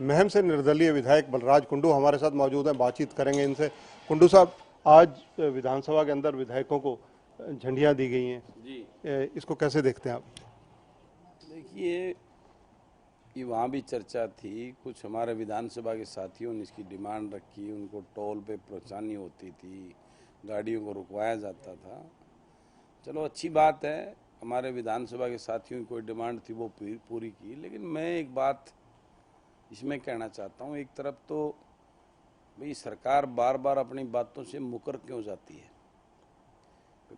महम से निर्दलीय विधायक बलराज कुंडू हमारे साथ मौजूद हैं, बातचीत करेंगे इनसे। कुंडू साहब, आज विधानसभा के अंदर विधायकों को झंडियां दी गई हैं जी, इसको कैसे देखते हैं आप? देखिए, ये वहाँ भी चर्चा थी। कुछ हमारे विधानसभा के साथियों ने इसकी डिमांड रखी, उनको टोल पे पहुँचानी होती थी, गाड़ियों को रुकवाया जाता था। चलो, अच्छी बात है, हमारे विधानसभा के साथियों की कोई डिमांड थी वो पूरी की। लेकिन मैं एक बात इसमें कहना चाहता हूँ, एक तरफ तो भाई सरकार बार बार अपनी बातों से मुकर क्यों जाती है।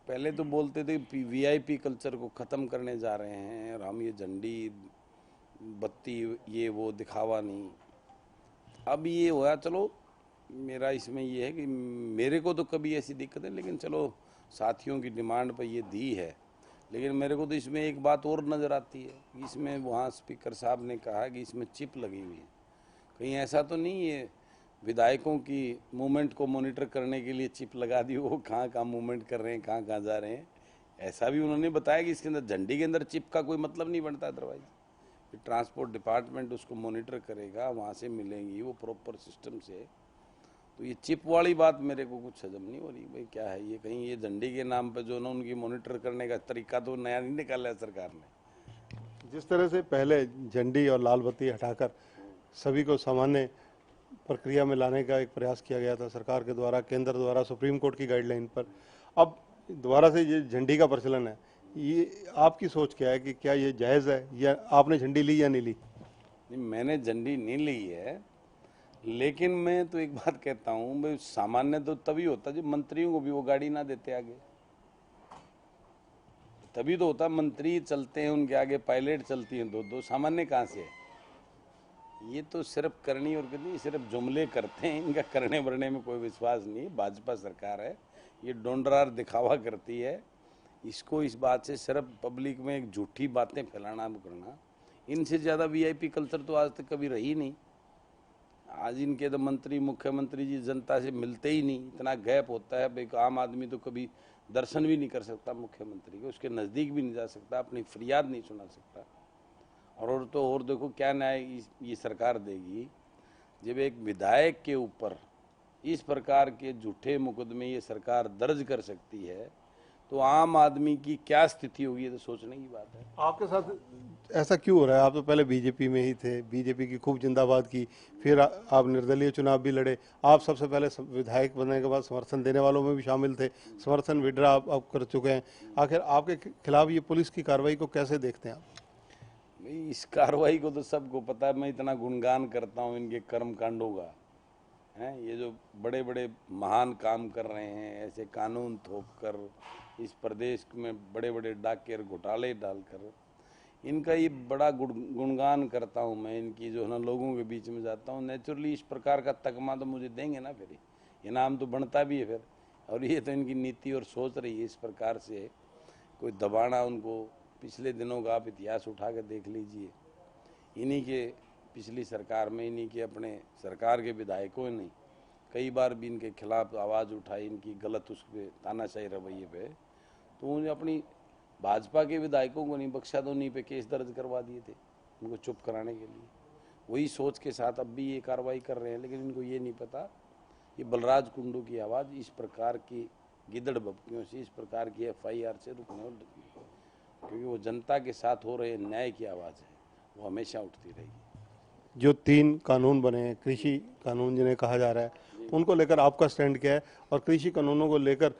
पहले तो बोलते थे वीआईपी कल्चर को ख़त्म करने जा रहे हैं और हम ये झंडी बत्ती ये वो दिखावा नहीं। अब ये हुआ, चलो मेरा इसमें ये है कि मेरे को तो कभी ऐसी दिक्कत है, लेकिन चलो साथियों की डिमांड पर ये दी है। लेकिन मेरे को तो इसमें एक बात और नज़र आती है, इसमें वहाँ स्पीकर साहब ने कहा कि इसमें चिप लगी हुई है। कहीं ऐसा तो नहीं है विधायकों की मूवमेंट को मॉनिटर करने के लिए चिप लगा दी, वो कहाँ कहाँ मूवमेंट कर रहे हैं, कहाँ कहाँ जा रहे हैं। ऐसा भी उन्होंने बताया कि इसके अंदर झंडी के अंदर चिप का कोई मतलब नहीं बनता। अदरवाइज ट्रांसपोर्ट डिपार्टमेंट उसको मॉनिटर करेगा, वहाँ से मिलेंगी वो प्रॉपर सिस्टम से। तो ये चिप वाली बात मेरे को कुछ हजम नहीं हो रही। भाई क्या है ये, कहीं ये झंडी के नाम पे जो ना उनकी मॉनिटर करने का तरीका तो नया नहीं निकाला है सरकार ने। जिस तरह से पहले झंडी और लाल बत्ती हटाकर सभी को सामान्य प्रक्रिया में लाने का एक प्रयास किया गया था सरकार के द्वारा, केंद्र द्वारा, सुप्रीम कोर्ट की गाइडलाइन पर, अब दोबारा से ये झंडी का प्रचलन है, ये आपकी सोच क्या है कि क्या ये जायज़ है, या आपने झंडी ली या नहीं ली? नहीं, मैंने झंडी नहीं ली है, लेकिन मैं तो एक बात कहता हूँ भाई, सामान्य तो तभी होता जब मंत्रियों को भी वो गाड़ी ना देते आगे, तभी तो होता। मंत्री चलते हैं उनके आगे, पायलट चलती हैं दो दो, सामान्य कहाँ से है। ये तो सिर्फ करनी और कितनी सिर्फ जुमले करते हैं, इनका करने भरने में कोई विश्वास नहीं। भाजपा सरकार है, ये डोंडरार दिखावा करती है। इसको इस बात से सिर्फ पब्लिक में एक झूठी बातें फैलाना करना, इनसे ज़्यादा वीआईपी कल्चर तो आज तक कभी रही नहीं। आज इनके तो मंत्री, मुख्यमंत्री जी जनता से मिलते ही नहीं, इतना गैप होता है भाई। आम आदमी तो कभी दर्शन भी नहीं कर सकता मुख्यमंत्री के, उसके नज़दीक भी नहीं जा सकता, अपनी फरियाद नहीं सुना सकता। और तो और देखो क्या न्याय ये सरकार देगी जब एक विधायक के ऊपर इस प्रकार के झूठे मुकदमे ये सरकार दर्ज कर सकती है, तो आम आदमी की क्या स्थिति होगी, ये तो सोचने की बात है। आपके साथ ऐसा क्यों हो रहा है? आप तो पहले बीजेपी में ही थे, बीजेपी की खूब जिंदाबाद की, फिर आप निर्दलीय चुनाव भी लड़े, आप सबसे पहले विधायक बनने के बाद समर्थन देने वालों में भी शामिल थे, समर्थन विड्रा आप कर चुके हैं। आखिर आपके खिलाफ ये पुलिस की कार्रवाई को कैसे देखते हैं आप? भाई इस कार्रवाई को तो सबको पता है, मैं इतना गुणगान करता हूँ इनके कर्म कांडों का, हैं ये जो बड़े बड़े महान काम कर रहे हैं, ऐसे कानून थोप कर इस प्रदेश में बड़े बड़े डाके घोटाले डालकर, इनका ये बड़ा गुणगान करता हूँ मैं। इनकी जो है ना लोगों के बीच में जाता हूँ, नेचुरली इस प्रकार का तगमा तो मुझे देंगे ना, फिर इनाम तो बनता भी है फिर। और ये तो इनकी नीति और सोच रही है इस प्रकार से कोई दबाना उनको। पिछले दिनों का आप इतिहास उठा कर देख लीजिए, इन्हीं के पिछली सरकार में इन्हीं के अपने सरकार के विधायकों ने कई बार भी इनके खिलाफ आवाज़ उठाई, इनकी गलत उस पर तानाशाही रवैये पे, तो उन्हें अपनी भाजपा के विधायकों को नहीं बख्शा, तो उन्हीं पे केस दर्ज करवा दिए थे उनको चुप कराने के लिए। वही सोच के साथ अब भी ये कार्रवाई कर रहे हैं, लेकिन इनको ये नहीं पता कि बलराज कुंडू की आवाज़ इस प्रकार की गिदड़ बपकियों से, इस प्रकार की FIR से रुकने और, क्योंकि वो जनता के साथ हो रहे न्याय की आवाज़ है, वो हमेशा उठती रहेगी। जो 3 कानून बने हैं, कृषि कानून जिन्हें कहा जा रहा है, उनको लेकर आपका स्टैंड क्या है? और कृषि कानूनों को लेकर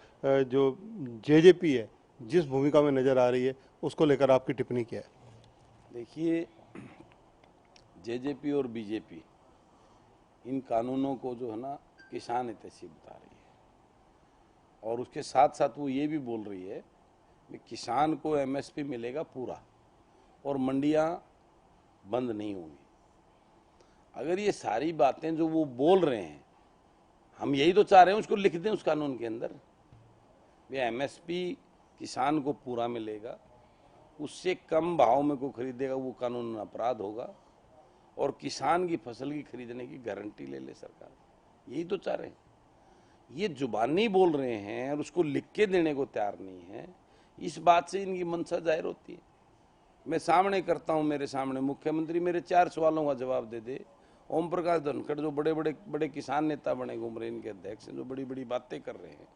जो जेजेपी है जिस भूमिका में नजर आ रही है, उसको लेकर आपकी टिप्पणी क्या है? देखिए, जेजेपी और बीजेपी इन कानूनों को जो है ना किसान हितैषी बता रही है, और उसके साथ साथ वो ये भी बोल रही है कि किसान को MSP मिलेगा पूरा और मंडियां बंद नहीं होंगी। अगर ये सारी बातें जो वो बोल रहे हैं, हम यही तो चाह रहे हैं उसको लिख दें उस कानून के अंदर, ये MSP किसान को पूरा मिलेगा, उससे कम भाव में को खरीदेगा वो कानून अपराध होगा, और किसान की फसल की खरीदने की गारंटी ले ले सरकार, यही तो चाह रहे हैं। ये जुबानी बोल रहे हैं और उसको लिख के देने को तैयार नहीं है। इस बात से इनकी मंशा जाहिर होती है। मैं सामने करता हूँ, मेरे सामने मुख्यमंत्री मेरे 4 सवालों का जवाब दे दे ओम प्रकाश धनखड़ जो बड़े बड़े बड़े किसान नेता बने, घूम रहे इनके अध्यक्ष हैं, जो बड़ी बड़ी बातें कर रहे हैं,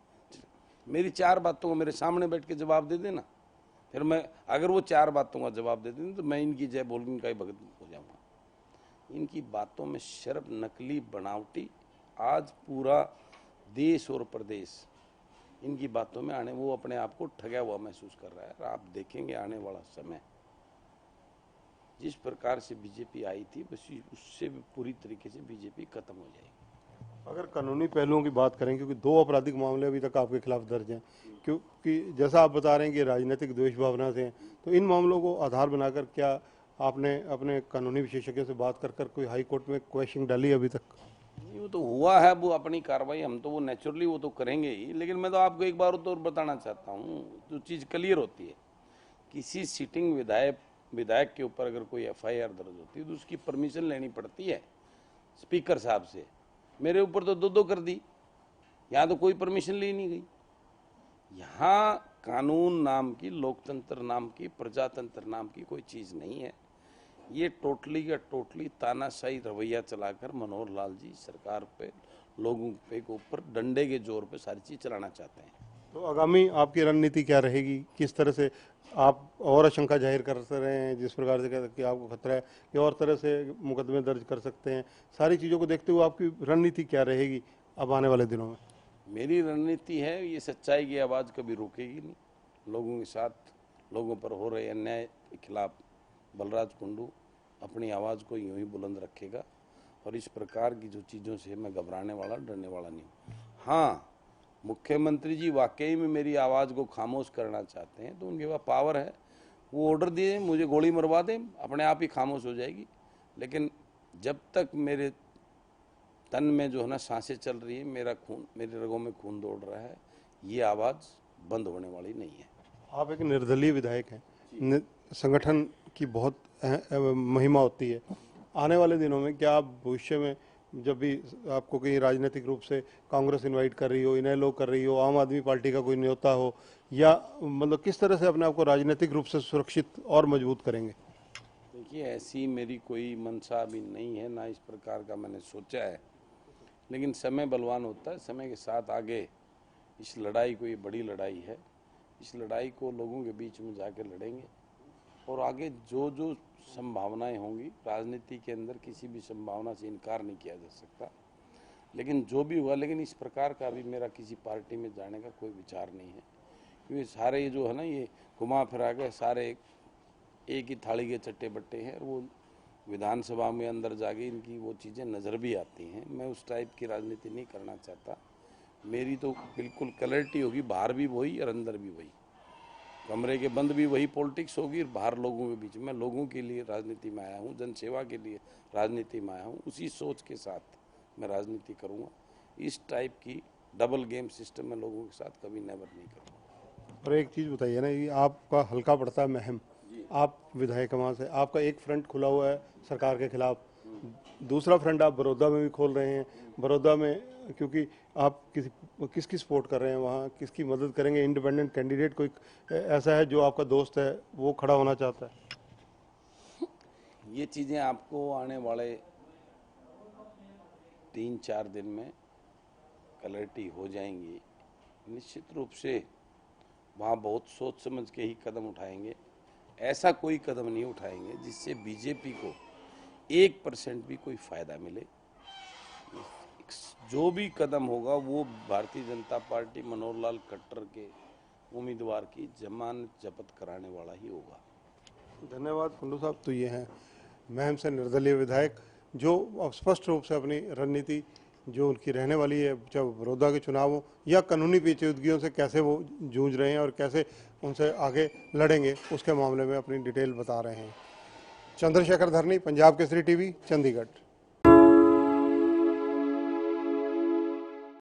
मेरी 4 बातों को मेरे सामने बैठ के जवाब दे देना, फिर मैं अगर वो 4 बातों का जवाब दे दें तो मैं इनकी जय बोल के इनका ही भगत हो जाऊंगा। इनकी बातों में शर्म, नकली, बनावटी, आज पूरा देश और प्रदेश इनकी बातों में आने, वो अपने आप को ठगा हुआ महसूस कर रहा है। और आप देखेंगे आने वाला समय जिस प्रकार से बीजेपी आई थी, बस उससे भी पूरी तरीके से बीजेपी खत्म हो जाएगी। अगर कानूनी पहलुओं की बात करें, क्योंकि 2 आपराधिक मामले अभी तक आपके खिलाफ दर्ज हैं, क्योंकि जैसा आप बता रहे हैं कि राजनीतिक द्वेष भावना से हैं, तो इन मामलों को आधार बनाकर क्या आपने अपने कानूनी विशेषज्ञों से बात कर कोई हाई कोर्ट में क्वेश्चन डाली अभी तक? नहीं, वो तो हुआ है, वो अपनी कार्रवाई हम तो वो नेचुरली वो तो करेंगे ही। लेकिन मैं तो आपको एक बार तो और बताना चाहता हूँ, जो चीज़ क्लियर होती है, किसी सिटिंग विधायक के ऊपर अगर कोई FIR दर्ज होती है तो उसकी परमिशन लेनी पड़ती है स्पीकर साहब से। मेरे ऊपर तो 2 कर दी, यहाँ तो कोई परमिशन ली नहीं गई। यहाँ कानून नाम की, लोकतंत्र नाम की, प्रजातंत्र नाम की कोई चीज़ नहीं है। ये टोटली का टोटली तानाशाही रवैया चलाकर मनोहर लाल जी सरकार पे, लोगों पे के ऊपर डंडे के जोर पे सारी चीज़ चलाना चाहते हैं। तो आगामी आपकी रणनीति क्या रहेगी? किस तरह से आप और आशंका जाहिर कर रहे हैं, जिस प्रकार से कि आपको खतरा है कि और तरह से मुकदमे दर्ज कर सकते हैं, सारी चीज़ों को देखते हुए आपकी रणनीति क्या रहेगी अब आने वाले दिनों में? मेरी रणनीति है, ये सच्चाई की आवाज़ कभी रुकेगी नहीं। लोगों के साथ, लोगों पर हो रहे अन्याय के खिलाफ बलराज कुंडू अपनी आवाज़ को यूं ही बुलंद रखेगा। और इस प्रकार की जो चीज़ों से मैं घबराने वाला, डरने वाला नहीं हूँ। हाँ, मुख्यमंत्री जी वाकई में मेरी आवाज़ को खामोश करना चाहते हैं तो उनके पास पावर है, वो ऑर्डर दिए मुझे गोली मरवा दें, अपने आप ही खामोश हो जाएगी। लेकिन जब तक मेरे तन में जो है ना सांसें चल रही है, मेरा खून, मेरे रगों में खून दौड़ रहा है, ये आवाज़ बंद होने वाली नहीं है। आप एक निर्दलीय विधायक हैं, संगठन की बहुत महिमा होती है। आने वाले दिनों में क्या आप भविष्य में जब भी आपको कहीं राजनीतिक रूप से कांग्रेस इनवाइट कर रही हो, इनेलो कर रही हो, आम आदमी पार्टी का कोई न्योता हो, या मतलब किस तरह से अपने आप को राजनीतिक रूप से सुरक्षित और मजबूत करेंगे? देखिए, ऐसी मेरी कोई मंशा अभी नहीं है, ना इस प्रकार का मैंने सोचा है। लेकिन समय बलवान होता है, समय के साथ आगे इस लड़ाई को, ये बड़ी लड़ाई है, इस लड़ाई को लोगों के बीच में जाकर लड़ेंगे। और आगे जो जो संभावनाएं होंगी, राजनीति के अंदर किसी भी संभावना से इनकार नहीं किया जा सकता। लेकिन जो भी हुआ, लेकिन इस प्रकार का अभी मेरा किसी पार्टी में जाने का कोई विचार नहीं है, क्योंकि सारे ये जो है ना, ये घुमा फिरा के सारे एक ही थाली के चट्टे बट्टे हैं। और वो विधानसभा में अंदर जाके इनकी वो चीज़ें नज़र भी आती हैं। मैं उस टाइप की राजनीति नहीं करना चाहता। मेरी तो बिल्कुल क्लैरिटी होगी, बाहर भी वही और अंदर भी वही, कमरे के बंद भी वही पॉलिटिक्स होगी, और बाहर लोगों के बीच में, लोगों के लिए राजनीति में आया हूँ, जनसेवा के लिए राजनीति में आया हूँ, उसी सोच के साथ मैं राजनीति करूँगा। इस टाइप की डबल गेम सिस्टम में लोगों के साथ कभी नेवर नहीं करूँगा। और एक चीज़ बताइए ना, ये आपका हल्का पड़ता है महम, आप विधायक वहाँ से, आपका एक फ्रंट खुला हुआ है सरकार के खिलाफ, दूसरा फ्रंट आप बड़ौदा में भी खोल रहे हैं। बड़ौदा में क्योंकि आप किसकी सपोर्ट कर रहे हैं, वहाँ किसकी मदद करेंगे? इंडिपेंडेंट कैंडिडेट कोई ऐसा है जो आपका दोस्त है, वो खड़ा होना चाहता है? ये चीज़ें आपको आने वाले 3-4 दिन में क्लैरिटी हो जाएंगी। निश्चित रूप से वहाँ बहुत सोच समझ के ही कदम उठाएंगे। ऐसा कोई कदम नहीं उठाएंगे जिससे बीजेपी को 1% भी कोई फायदा मिले। जो भी कदम होगा वो भारतीय जनता पार्टी मनोहर लाल खट्टर के उम्मीदवार की जमानत जब्त कराने वाला ही होगा। धन्यवाद कुंडू साहब। तो ये हैं महम से निर्दलीय विधायक, जो स्पष्ट रूप से अपनी रणनीति जो उनकी रहने वाली है, चाहे बड़ौदा के चुनाव हो या कानूनी पेचीदगियों से कैसे वो जूझ रहे हैं और कैसे उनसे आगे लड़ेंगे, उसके मामले में अपनी डिटेल बता रहे हैं। चंद्रशेखर धरनी, पंजाब केसरी टीवी, चंडीगढ़।